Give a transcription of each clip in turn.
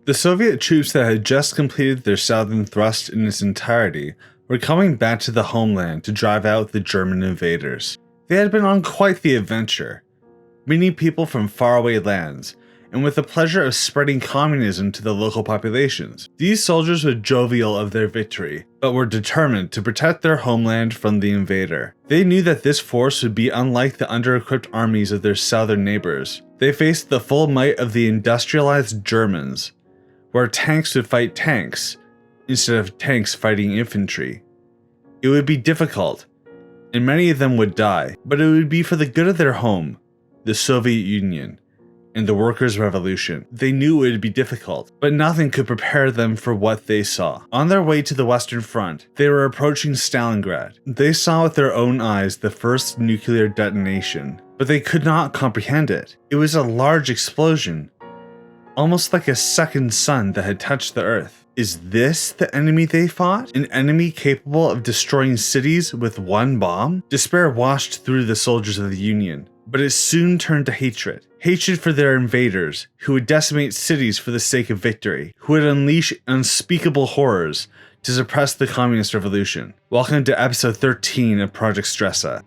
The Soviet troops that had just completed their southern thrust in its entirety were coming back to the homeland to drive out the German invaders. They had been on quite the adventure, meeting people from faraway lands, and with the pleasure of spreading communism to the local populations. These soldiers were jovial of their victory, but were determined to protect their homeland from the invader. They knew that this force would be unlike the under-equipped armies of their southern neighbors. They faced the full might of the industrialized Germans, where tanks would fight tanks, instead of tanks fighting infantry. It would be difficult, and many of them would die, but it would be for the good of their home, the Soviet Union, and the workers' revolution. They knew it would be difficult, but nothing could prepare them for what they saw. On their way to the Western Front, they were approaching Stalingrad. They saw with their own eyes the first nuclear detonation, but they could not comprehend it. It was a large explosion, almost like a second sun that had touched the earth. Is this the enemy they fought? An enemy capable of destroying cities with one bomb? Despair washed through the soldiers of the Union, but it soon turned to hatred. Hatred for their invaders, who would decimate cities for the sake of victory, who would unleash unspeakable horrors to suppress the communist revolution. Welcome to episode 13 of Project Stresa.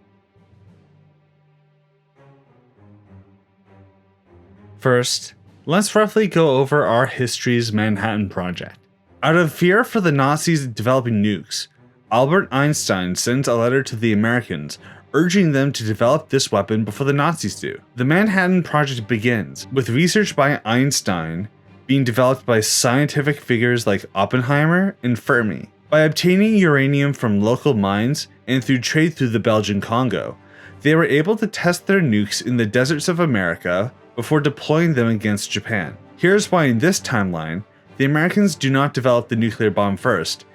First, let's roughly go over our history's Manhattan Project. Out of fear for the Nazis developing nukes, Albert Einstein sends a letter to the Americans urging them to develop this weapon before the Nazis do. The Manhattan Project begins with research by Einstein being developed by scientific figures like Oppenheimer and Fermi. By obtaining uranium from local mines and through trade through the Belgian Congo, they were able to test their nukes in the deserts of America before deploying them against Japan. Here's why in this timeline, the Americans do not develop the nuclear bomb first,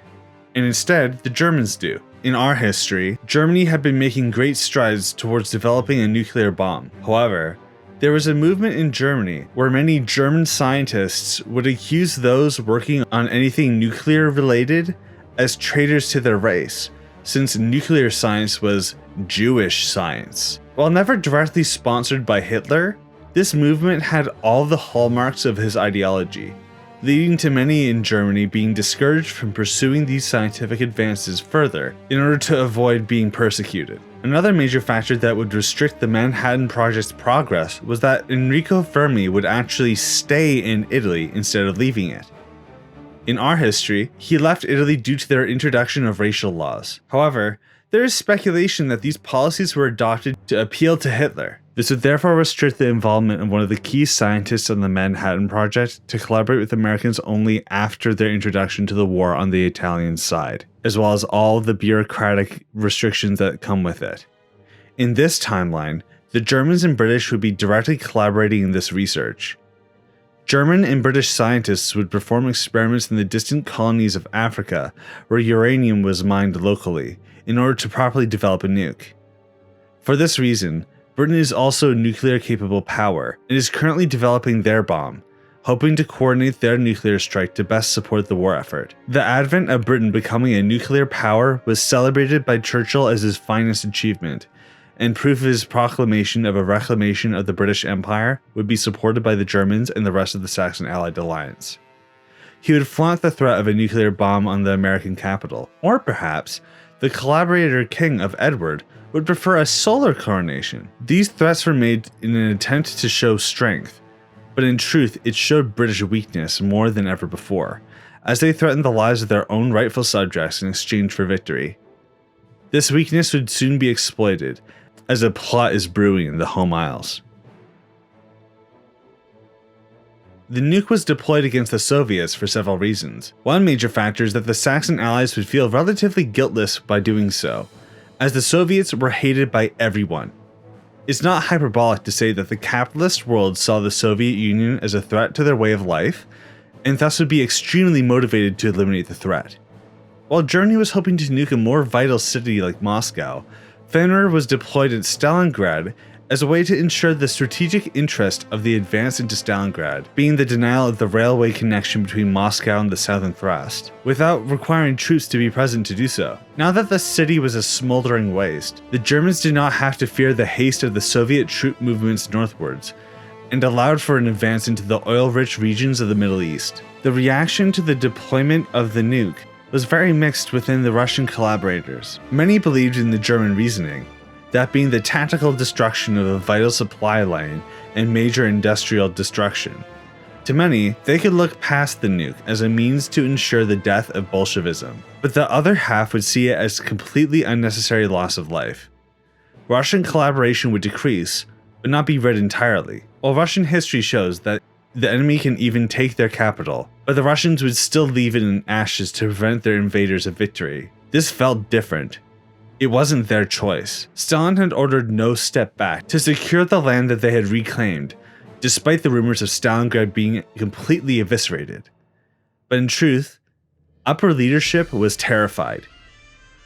and instead the Germans do. In our history, Germany had been making great strides towards developing a nuclear bomb. However, there was a movement in Germany where many German scientists would accuse those working on anything nuclear related as traitors to their race, since nuclear science was Jewish science. While never directly sponsored by Hitler, this movement had all the hallmarks of his ideology, leading to many in Germany being discouraged from pursuing these scientific advances further in order to avoid being persecuted. Another major factor that would restrict the Manhattan Project's progress was that Enrico Fermi would actually stay in Italy instead of leaving it. In our history, he left Italy due to their introduction of racial laws. However, there is speculation that these policies were adopted to appeal to Hitler. This would therefore restrict the involvement of one of the key scientists on the Manhattan Project to collaborate with Americans only after their introduction to the war on the Italian side, as well as all the bureaucratic restrictions that come with it. In this timeline, the Germans and British would be directly collaborating in this research. German and British scientists would perform experiments in the distant colonies of Africa where uranium was mined locally in order to properly develop a nuke. For this reason, Britain is also a nuclear-capable power and is currently developing their bomb, hoping to coordinate their nuclear strike to best support the war effort. The advent of Britain becoming a nuclear power was celebrated by Churchill as his finest achievement, and proof of his proclamation of a reclamation of the British Empire would be supported by the Germans and the rest of the Saxon Allied alliance. He would flaunt the threat of a nuclear bomb on the American capital, or perhaps the collaborator king of Edward would prefer a solar coronation. These threats were made in an attempt to show strength, but in truth it showed British weakness more than ever before, as they threatened the lives of their own rightful subjects in exchange for victory. This weakness would soon be exploited, as a plot is brewing in the home isles. The nuke was deployed against the Soviets for several reasons. One major factor is that the Saxon Allies would feel relatively guiltless by doing so, as the Soviets were hated by everyone. It's not hyperbolic to say that the capitalist world saw the Soviet Union as a threat to their way of life, and thus would be extremely motivated to eliminate the threat. While Germany was hoping to nuke a more vital city like Moscow, Fenrir was deployed at Stalingrad as a way to ensure the strategic interest of the advance into Stalingrad, being the denial of the railway connection between Moscow and the southern thrust, without requiring troops to be present to do so. Now that the city was a smoldering waste, the Germans did not have to fear the haste of the Soviet troop movements northwards, and allowed for an advance into the oil-rich regions of the Middle East. The reaction to the deployment of the nuke was very mixed within the Russian collaborators. Many believed in the German reasoning, that being the tactical destruction of a vital supply line and major industrial destruction. To many, they could look past the nuke as a means to ensure the death of Bolshevism, but the other half would see it as completely unnecessary loss of life. Russian collaboration would decrease, but not be rid entirely. While Russian history shows that the enemy can even take their capital, but the Russians would still leave it in ashes to prevent their invaders of victory. This felt different. It wasn't their choice. Stalin had ordered no step back to secure the land that they had reclaimed, despite the rumors of Stalingrad being completely eviscerated. But in truth, upper leadership was terrified.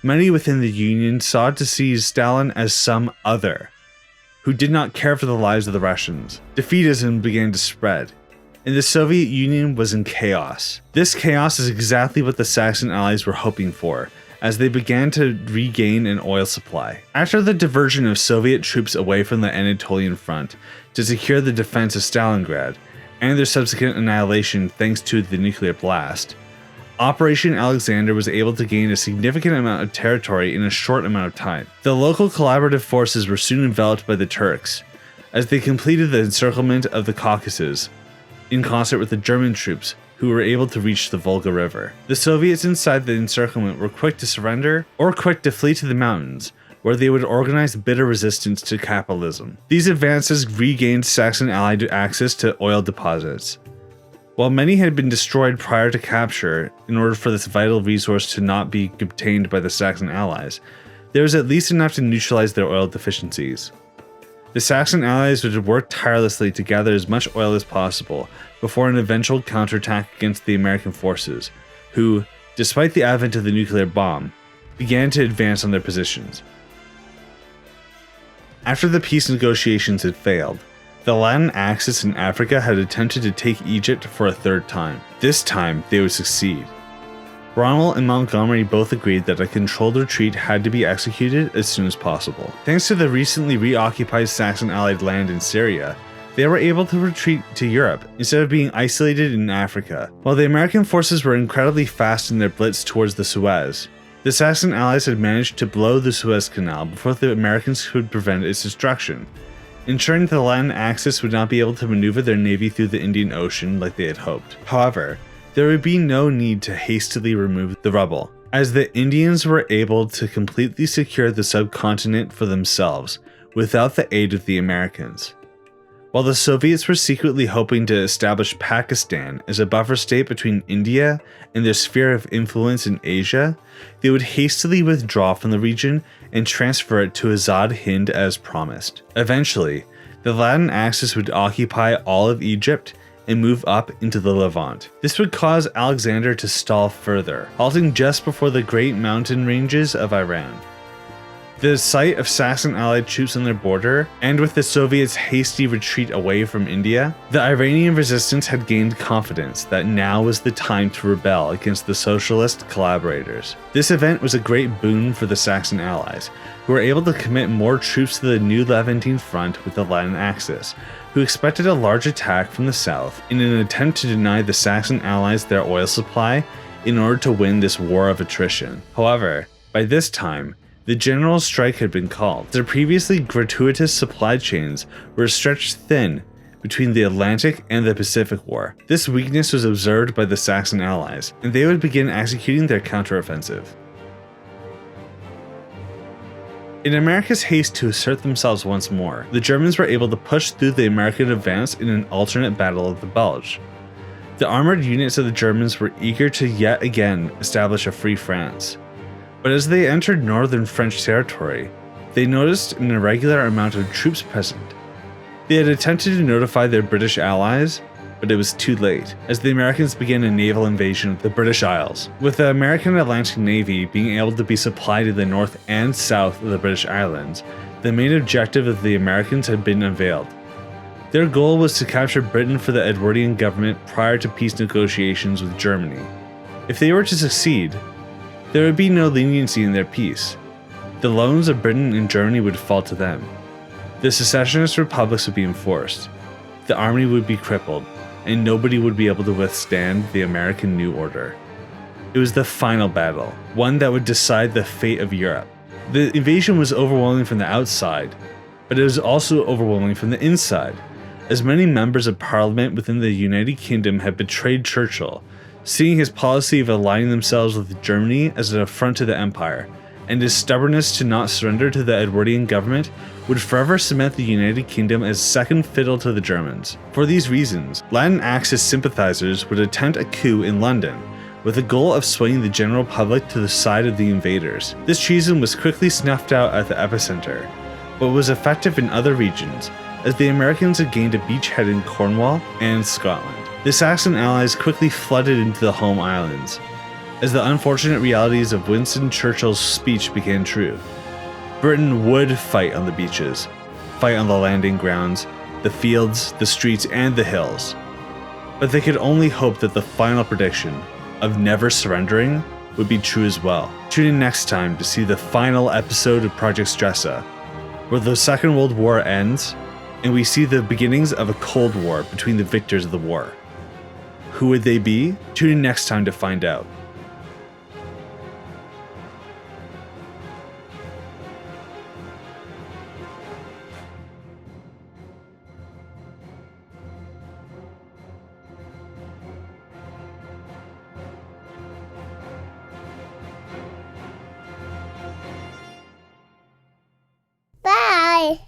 Many within the Union sought to see Stalin as some other, who did not care for the lives of the Russians. Defeatism began to spread, and the Soviet Union was in chaos. This chaos is exactly what the Saxon Allies were hoping for, as they began to regain an oil supply. After the diversion of Soviet troops away from the Anatolian front to secure the defense of Stalingrad, and their subsequent annihilation thanks to the nuclear blast, Operation Alexander was able to gain a significant amount of territory in a short amount of time. The local collaborative forces were soon enveloped by the Turks, as they completed the encirclement of the Caucasus, in concert with the German troops, who were able to reach the Volga River. The Soviets inside the encirclement were quick to surrender, or quick to flee to the mountains, where they would organize bitter resistance to capitalism. These advances regained Saxon Allied access to oil deposits. While many had been destroyed prior to capture in order for this vital resource to not be obtained by the Saxon Allies, there was at least enough to neutralize their oil deficiencies. The Saxon Allies would work tirelessly to gather as much oil as possible before an eventual counterattack against the American forces, who, despite the advent of the nuclear bomb, began to advance on their positions. After the peace negotiations had failed, the Latin Axis in Africa had attempted to take Egypt for a third time. This time, they would succeed. Rommel and Montgomery both agreed that a controlled retreat had to be executed as soon as possible. Thanks to the recently reoccupied Saxon Allied land in Syria, they were able to retreat to Europe instead of being isolated in Africa. While the American forces were incredibly fast in their blitz towards the Suez, the Saxon Allies had managed to blow the Suez Canal before the Americans could prevent its destruction, ensuring the Latin Axis would not be able to maneuver their navy through the Indian Ocean like they had hoped. However, there would be no need to hastily remove the rubble, as the Indians were able to completely secure the subcontinent for themselves without the aid of the Americans. While the Soviets were secretly hoping to establish Pakistan as a buffer state between India and their sphere of influence in Asia, they would hastily withdraw from the region and transfer it to Azad Hind as promised. Eventually, the Latin Axis would occupy all of Egypt and move up into the Levant. This would cause Alexander to stall further, halting just before the great mountain ranges of Iran. The sight of Saxon Allied troops on their border, and with the Soviets' hasty retreat away from India, the Iranian resistance had gained confidence that now was the time to rebel against the socialist collaborators. This event was a great boon for the Saxon Allies, who were able to commit more troops to the new Levantine front with the Latin Axis, who expected a large attack from the south in an attempt to deny the Saxon Allies their oil supply in order to win this war of attrition. However, by this time, the general strike had been called. Their previously gratuitous supply chains were stretched thin between the Atlantic and the Pacific War. This weakness was observed by the Saxon Allies, and they would begin executing their counteroffensive. In America's haste to assert themselves once more, the Germans were able to push through the American advance in an alternate Battle of the Bulge. The armored units of the Germans were eager to yet again establish a free France. But as they entered northern French territory, they noticed an irregular amount of troops present. They had attempted to notify their British allies, but it was too late, as the Americans began a naval invasion of the British Isles. With the American Atlantic Navy being able to be supplied in the north and south of the British Islands, the main objective of the Americans had been unveiled. Their goal was to capture Britain for the Edwardian government prior to peace negotiations with Germany. If they were to succeed, there would be no leniency in their peace. The loans of Britain and Germany would fall to them. The secessionist republics would be enforced. the army would be crippled, and nobody would be able to withstand the American New Order. It was the final battle, one that would decide the fate of Europe. The invasion was overwhelming from the outside, but it was also overwhelming from the inside, as many members of parliament within the United Kingdom had betrayed Churchill, seeing his policy of aligning themselves with Germany as an affront to the empire, and his stubbornness to not surrender to the Edwardian government would forever cement the United Kingdom as second fiddle to the Germans. For these reasons, Latin Axis sympathizers would attempt a coup in London, with the goal of swaying the general public to the side of the invaders. This treason was quickly snuffed out at the epicenter, but was effective in other regions, as the Americans had gained a beachhead in Cornwall and Scotland. The Saxon Allies quickly flooded into the home islands, as the unfortunate realities of Winston Churchill's speech became true. Britain would fight on the beaches, fight on the landing grounds, the fields, the streets, and the hills. But they could only hope that the final prediction of never surrendering would be true as well. Tune in next time to see the final episode of Project Stresa, where the Second World War ends, and we see the beginnings of a Cold War between the victors of the war. Who would they be? Tune in next time to find out.